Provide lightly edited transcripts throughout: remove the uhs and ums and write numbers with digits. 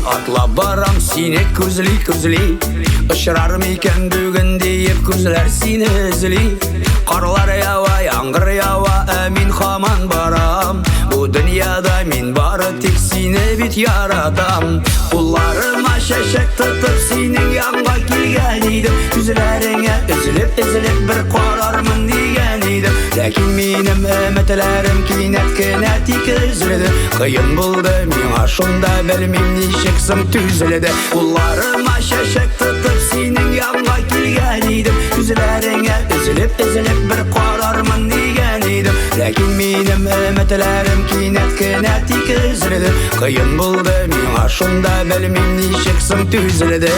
атлап барам сине күзли Ұшырар мекен бүгінде еп күзлер сине ізли Қарлар ява, яңғыр ява, әмин хаман барам Бұ дүнияда мен бары тек сине бит ярадам Ұлларыма шәшек тұтып синің янға келген едім Күзлеріңе үзіліп бір қарармын деген едім Ләкин менің үмітлерім кинәт кенә тик үзілді Қиын болды миңа шунда білмем нешек сын түзілді Ұлларыма шәшек тұтып синің янға келген едім Күзлеріңе үзіліп бір қарармын деген едім Ләкин менің үмітлерім кинәт кенә тик үзілді Қиын болды миңа шунда білмем нешек сын түзілді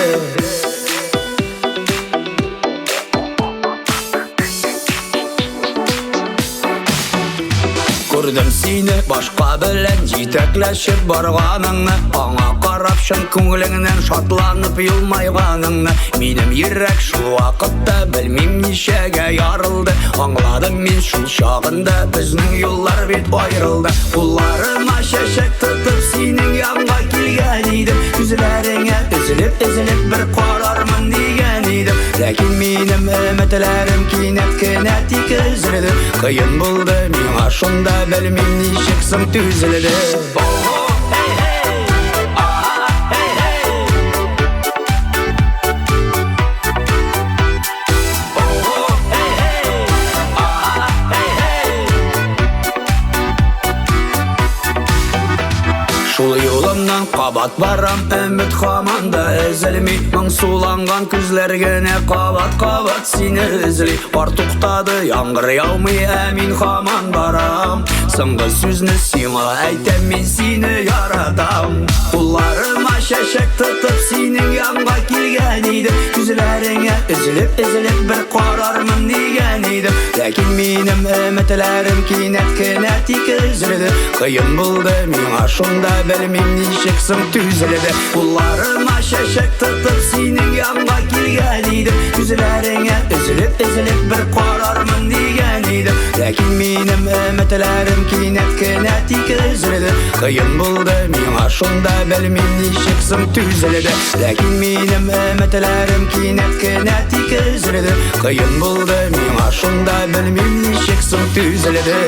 Көрдім сені башқа білен жетекләшіп барғаныңны Аңа қарап шын көңіліңнен шатланып елмайғаныңны Менің ерек шул вақытта білмем нешеге ярылды Аңладым мен шул шағында біздің юллар бет айрылды Ұлларыма шәшек тұтып сенің янға келген едім Күзлеріңе үзіліп бір қарармын деген едім Ләкин менің үмітлерім кинәт кенә тик үзілді Қиын болды миңа шунда білмем нешек сын түзілді Шул юлымнан қабат барам, үміт хаманда үзілмей Мың суланған күзлергене қабат сені үзілей Бар туқтады, яңғыр яумай, әмин хаман барам Сыңғы сөзні сиңа әйтем, мен сені ярадам Ұлларыма шәшек тұтып сенің янға келген едім Күзлеріңе үзіліп бір қарармын деген едім Ләкин менің үмітлерім кинәт кенә тик үзілді Қиын болды миңа шунда білмем нешек сын түзілді Ұлларыма шәшек тұтып сенің янға келген едім Күзлеріңе үзіліп бір қарармын деген едім Ләкин менің үмітлерім кинәт кенә тик үзілді Қиын болды миңа шунда білмем нешек сын түзілді Ләкин менің үмітлерім кинәт кенә тик үзілді Қиын болды миңа шунда білмем нешек сын түзілді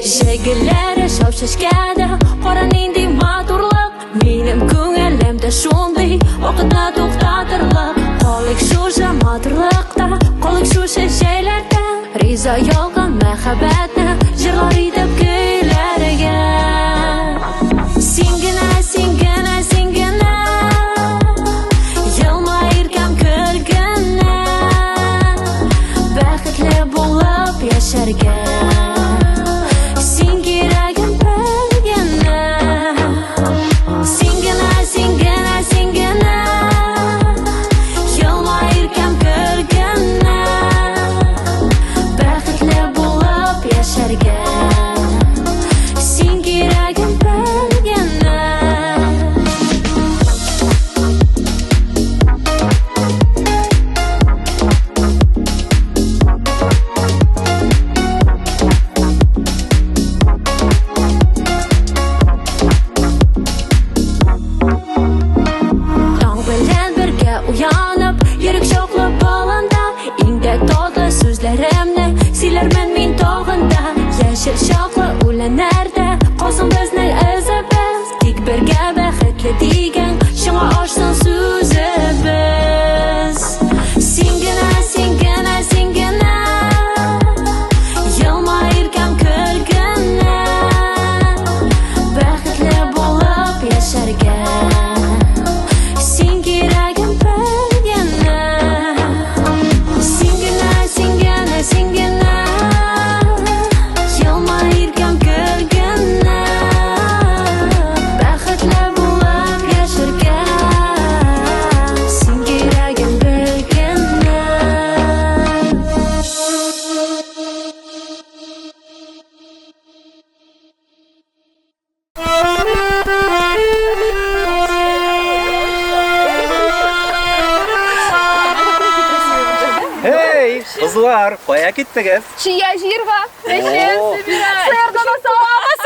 Жегілері шау шашкеді Қора нендей матурлық Менің көңілімді шондай Оқыта тоқтатырлық Қолық шуша матурлықта Қолық шуша шейлерді Риза ялған мәхәбәтні Жырлар етіп көйлерге Сенгіна Елмайыркам күлгіні Бәқітлі болып яшәрге Kızlar, kaya gittiniz? Чия жирва, речем О. собирать. Сырдана саламыз.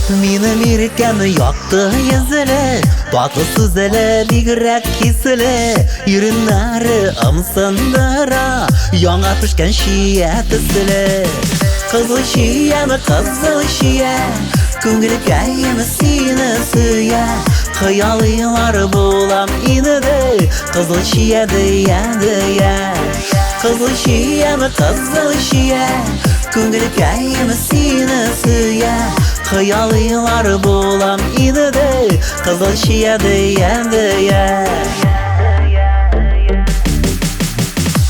Минем иркен якты йөзеле, татысыз әле бигрәк киселе, иреннәре ымсындыра, яңа пешкән чия төсле. Кызыл чияме, кызыл чия, күңелкәйме сине сөя, хыялыйлар булам инде, кызыл чия дия. Кызыл чияме, кызыл чия, күңелкәйме сине сөя, хыялыйлар булам инде, кызыл чия дия.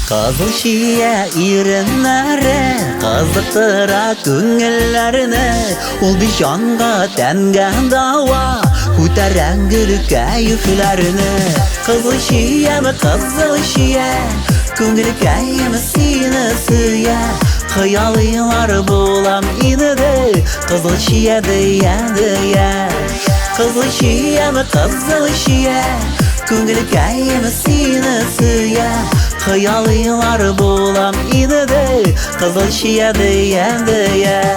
Кызыл чия иреннәре, кызыктыра күңелләрне, ул бит җанга тәнгә дава, күтәрән кәефләрне. Кызыл чияме, кызыл чия, күңелкәйме сине сөя, хыялыйлар булам инде, кызыл чия дия. Кызыл чияме, кызыл чия, күңелкәйме сине сөя, хыялыйлар булам инде, кызыл чия дия.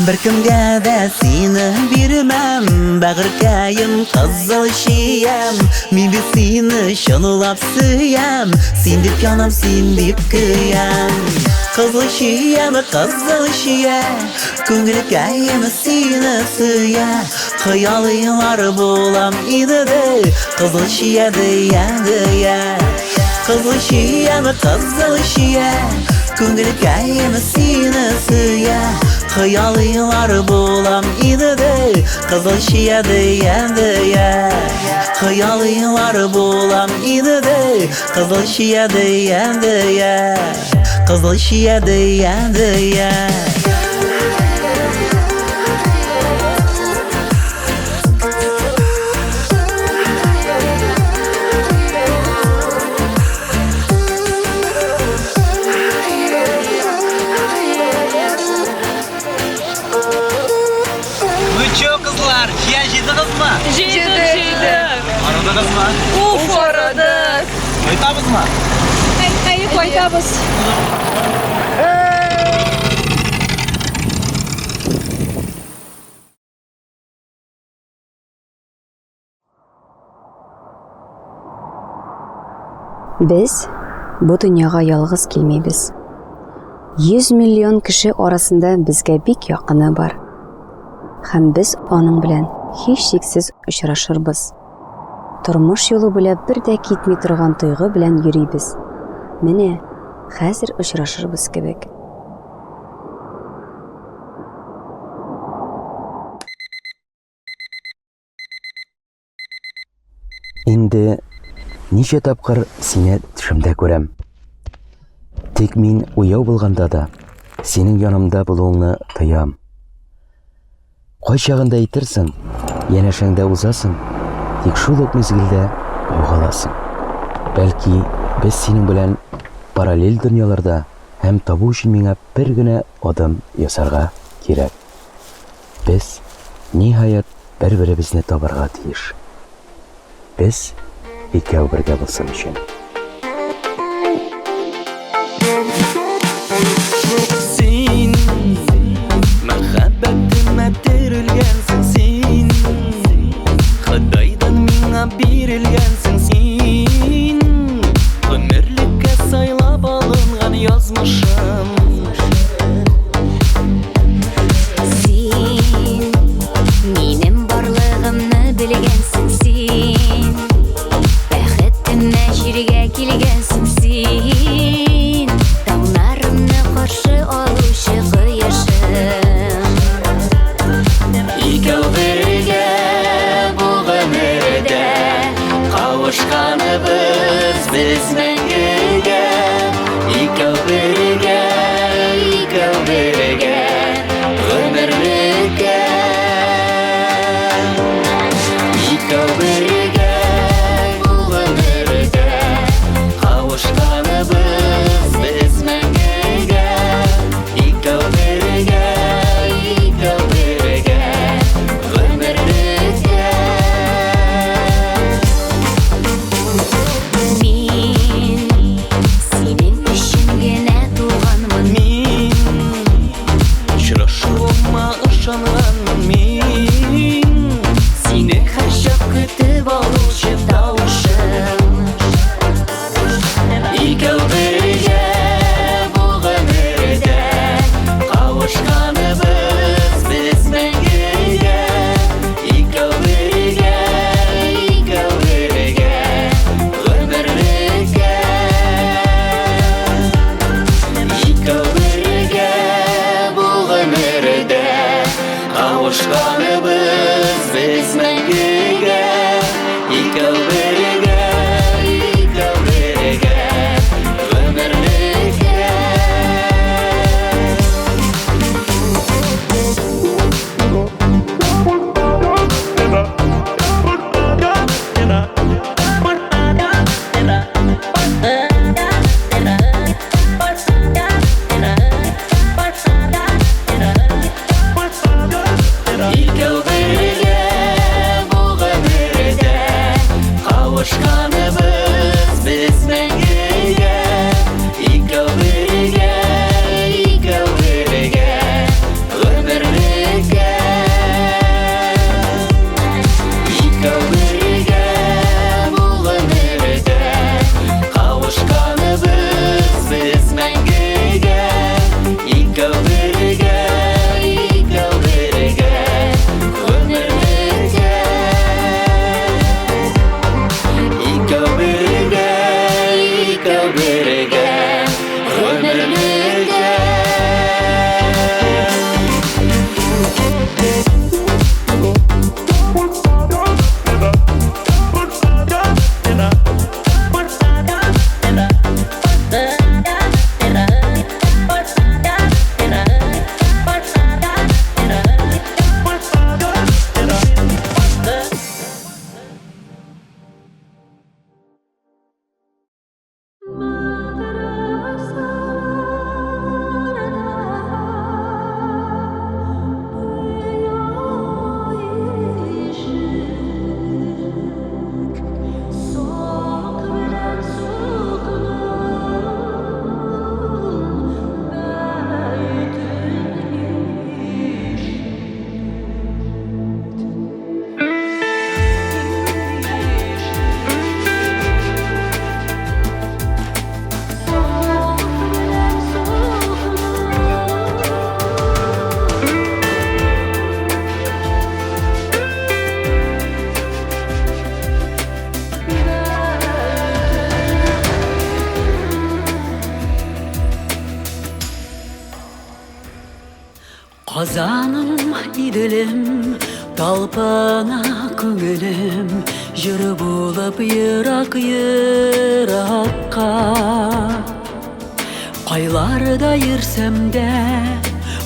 Bir kimgə də seni birməm, bəğirkəyim qızıl çiyəm, min bir seni şınılap süyəm, sen dip yanam, sen dip kıyəm. Qızıl çiyəm, qızıl çiyə, көңілкәйім seni süyə, xıyalıylar bulam inide, qızıl çiyə dия. Qızıl çiyəm, qızıl çiyə, көңілкәйім seni süyə, хыялыйлар булам инде, кызыл чия дия. Хыялыйлар булам инде, кызыл чия дия. Кызыл чия дия. Aradınız mı? Uf, aradık. Kayıtabız mı? Ayı koytabız. Biz bu dünyaga yalgız kelmeybiz. 100 milyon kişi arasında bizge bik yakını var. Hem biz onun bilen hiç şeksiz uçraşırбыз. Turmuş yolu bile bir de gitmey turgan tuygu bilen yürüybiz. Mine, hazır uçraşırбыз kebek. Инде ничә тапкыр сине төшемдә күрәм. Тик мин уяу булганда да синең янымда булуыңны тоям. Кай чагында әйтерсең, янәшәңдә узасың, тик шул ук мизгелдә югаласың. Бәлки, без синең белән параллель дөньяларда һәм табу өчен миңа бер генә адым ясарга кирәк. Без ниһаять бер-беребезне табарга тиеш. Biz икәү бергә булсын өчен. Син мәхәббәтемә терелгәнсең син, Худайдан миңа бирелгәнсең син, гомерлеккә сайлап алынган язмышым. Син минем барлыгымны белгәнсең син, бәхет Генә җиргә килгәнсең син, таңнарымны каршы алучы кояшым. Икәү бергә бу гомердә кавышканыбыз без мәңгегә. Икәү бергә гомерлеккә. Икәү бергә бу гомердә кавышканыбыз без мәңгегә. Икәү бергә гомерлеккә. Мин синең өчен генә туганмын. Мин очрашуыма ышанганмын. Мин Сине һәрчак көтеп алучы тавышым. икәү бергә бу гомердә кавышканыбыз без мәңгегә. Икәү бергә гомерлеккә. Икәү бергә бу гомердә кавышканыбыз без мәңгегә. Икәү бергә гомерлеккә. Икәү бергә бу гомердә кавышканыбыз без мәңгегә. Икәү бергә гомерлеккә. Икәү бергә бу гомердә кавышканыбыз без мәңгегә. Икәү бергә гомерлеккә. Икәү бергә гомерлеккә. Казаным, иделем, талпына күңелем, жыр булып ерак-еракка. Кайларда йөрсәм дә,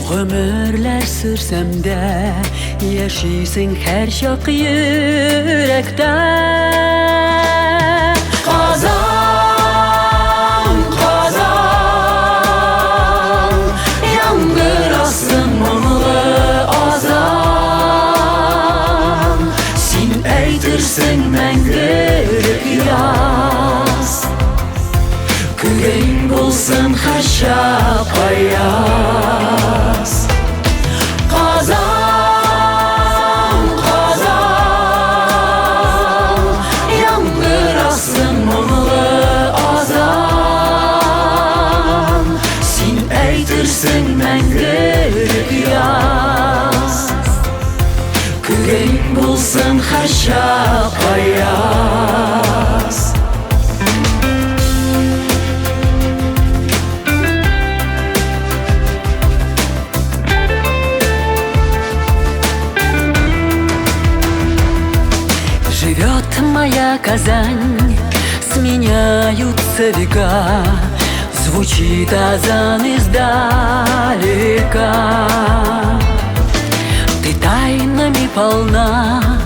гомерләр сөрсәм дә, яшисең һәр чак йөрәктә. Казан, Казан, яңгырасың моңлы азан. Син әйтерсең мәңгелек яз, күрең булсын һәр чак аяз. Казан, Казан, яңгырасың моңлы азан. Син әйтерсең мәңгелек яз, күрең булсын һәр чак аяз. Москва, Казань сменяются века, звучит азан издалека. Ты тайнами полна,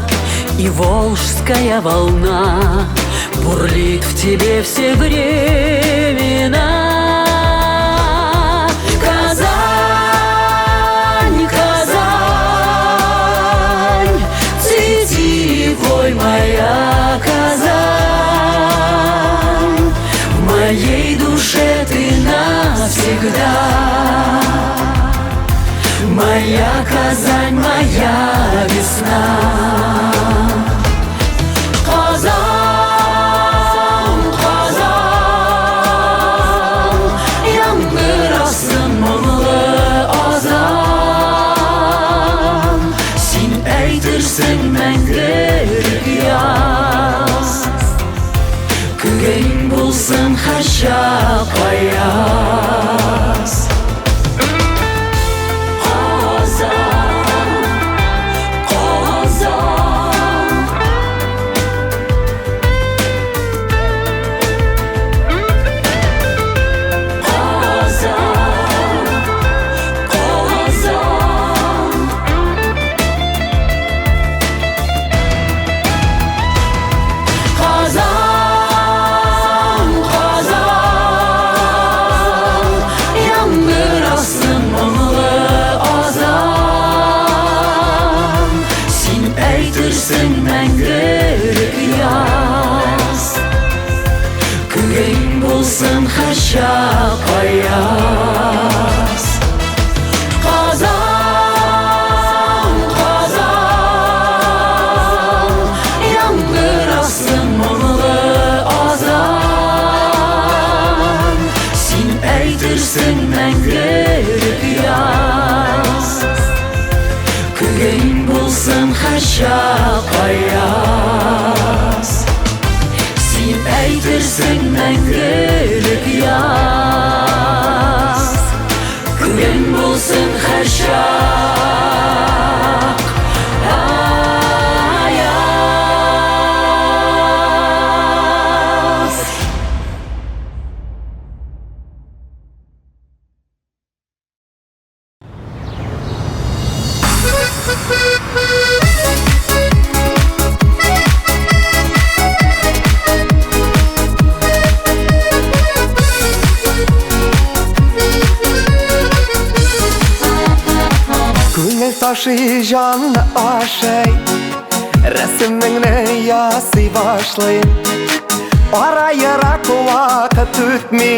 и волжская волна бурлит в тебе все времена. Казань, Казань, цвети, вой моя Казань, в моей душе ты навсегда. Моя Казань, моя весна. Казан, Казан, яңгырасың мұңлы азан, сен әйтерсің мәңгілік яз, күгең болсын хашап аяз. Мәңгілік яз, күгең болсын хашап аяз. Қазан, Қазан, яңгырасың мұңлы азан, сен әйтерсің мәңгілік яз, күгең болсын хашап аяз. Сен әйтерсің мәңгілік яз, күгең болсын хашап аяз. Күңел ташый жанны ашай, рәсемеңне ясый башлайым. Ара-ерак вакыт үтми,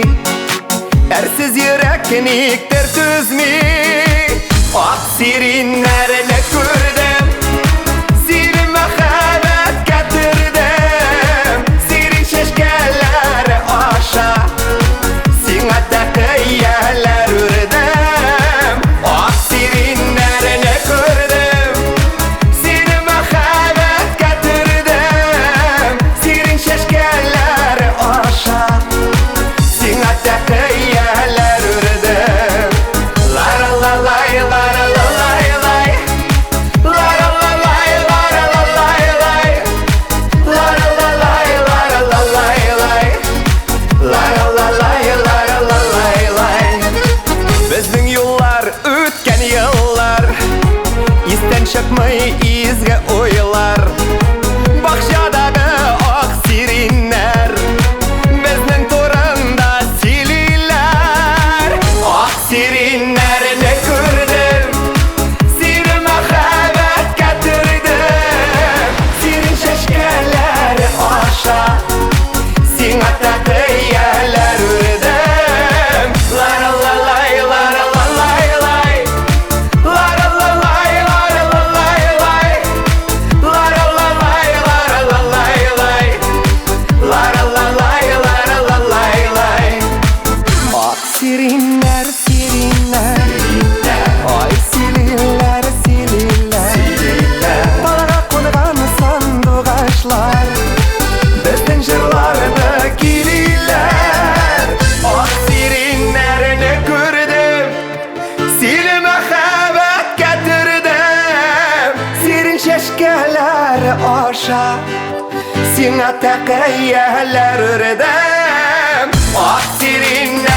әрсіз йөрәк никтер түзми. Ак сириннәрне күрдем, сирин мәхәббәт кәтердем. Сирин чәчкәләре аша, сиңа тәкъияләр үрдем. Ак сириннәрне күрдем, сирин мәхәббәт кәтердем. Сирин чәчкәләре аша, сиңа тәкъияләр үрдем. Ла-ла-ла-лай, ла-ла-ла-лай, лай. Ла-ла-ла-лай, ла-ла-ла-лай, лай. Ла-ла-ла-лай, ла-ла-ла-лай, лай. Ла-ла-ла-лай, ла-ла-ла-лай, лай. Безнең юллар үткән еллар, истән чыкмый изге уйлар. Бакчадагы ак сириннәр безнең турында сөйлиләр. Ак сириннәрне күрдем, сирин мәхәббәт кәтердем. Сирин чәчкәләре аша, сиңа тәкъияләр үрдем. Ла-ла-ла-лай, ла-ла-ла-лай, лай. Ла-ла-ла-лай, ла-ла-ла-лай, лай. Ла-ла-ла-лай, ла-ла-ла-лай, лай. Ла-ла-ла-лай, ла-ла-ла-лай, лай. Ак сириннәр, сириннәр, ай силиләр, силиләр. Талга кунган сандугачлар, безнең җырларны tekeyyeler ördüm Aksirinle